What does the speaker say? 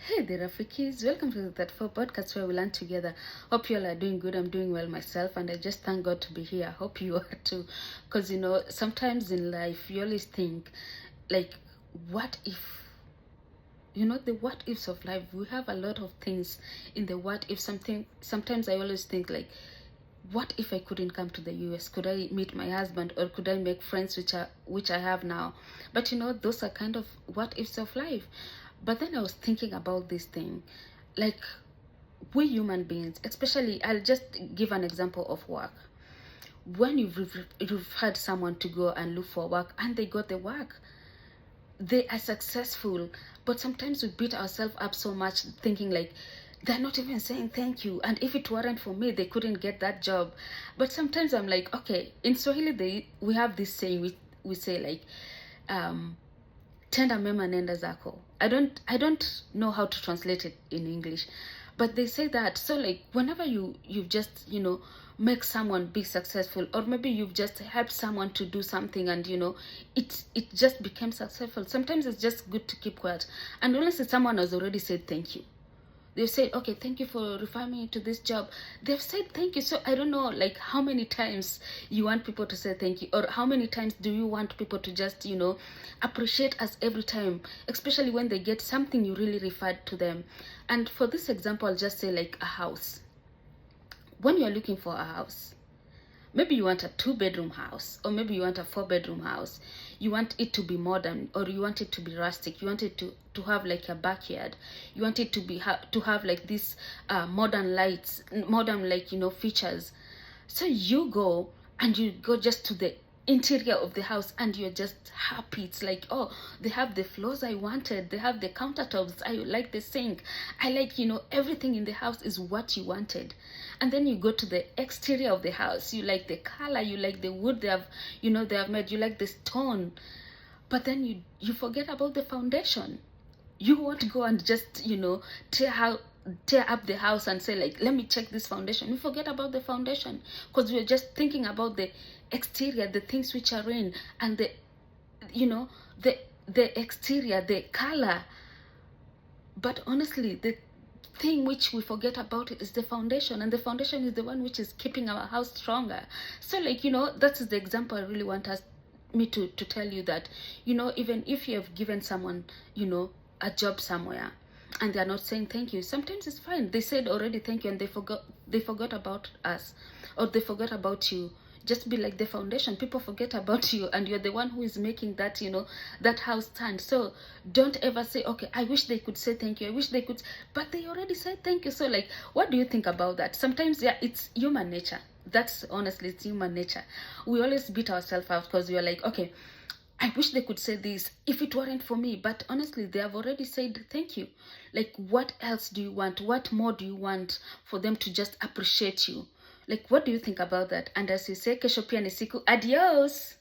Hey there, Rafikis. Welcome to the 34 podcast where we learn together. Hope you all are doing good. I'm doing well myself, and I just thank God to be here. Hope you are too. Because, sometimes in life, you always think, like, what if? The what ifs of life. We have a lot of things in the what if. Sometimes I always think, like, what if I couldn't come to the US? Could I meet my husband, or could I make friends which I have now? But those are kind of what ifs of life. But then I was thinking about this thing, like, we human beings, especially, I'll just give an example of work. When you've had someone to go and look for work and they got the work, they are successful, but sometimes we beat ourselves up so much thinking like they're not even saying thank you, and if it weren't for me they couldn't get that job. But sometimes I'm like, okay, in Swahili we have this saying, we say like, tenda mema nenda zako. I don't know how to translate it in English, but they say that. So like, whenever you've just make someone be successful, or maybe you've just helped someone to do something, and it just became successful, sometimes it's just good to keep quiet. And honestly, someone has already said thank you. They've said, okay, thank you for referring me to this job. They've said thank you. So I don't know, like, how many times you want people to say thank you, or how many times do you want people to just appreciate us every time, especially when they get something you really referred to them. And for this example, I'll just say, like, a house. When you're looking for a house, maybe you want a 2-bedroom house, or maybe you want a 4-bedroom house. You want it to be modern, or you want it to be rustic. You want it to have like a backyard. You want it to have like this modern lights, modern, like, features. So you go just to the interior of the house, and you're just happy. It's like, oh, they have the floors I wanted, they have the countertops, I like the sink, I like, everything in the house is what you wanted. And then you go to the exterior of the house, you like the color, you like the wood they have made, you like the stone. But then you forget about the foundation. You won't go and just tear up the house and say, like, let me check this foundation. You forget about the foundation, because we're just thinking about the exterior, the things which are in, and the exterior, the color. But honestly, the thing which we forget about it is the foundation, and the foundation is the one which is keeping our house stronger. So, like, that is the example I really want me to tell you, that even if you have given someone a job somewhere and they are not saying thank you, sometimes it's fine. They said already thank you, and they forgot about us, or they forgot about you. Just be like the foundation. People forget about you, and you're the one who is making that that house stand. So don't ever say, okay, I wish they could say thank you, I wish they could, but they already said thank you. So, like, what do you think about that? Sometimes, yeah, it's human nature. That's honestly, it's human nature. We always beat ourselves out because we are like, okay, I wish they could say this if it weren't for me. But honestly, they have already said thank you. Like, what else do you want? What more do you want for them to just appreciate you? Like, what do you think about that? And as you say, kesho pia ni siku. Adios.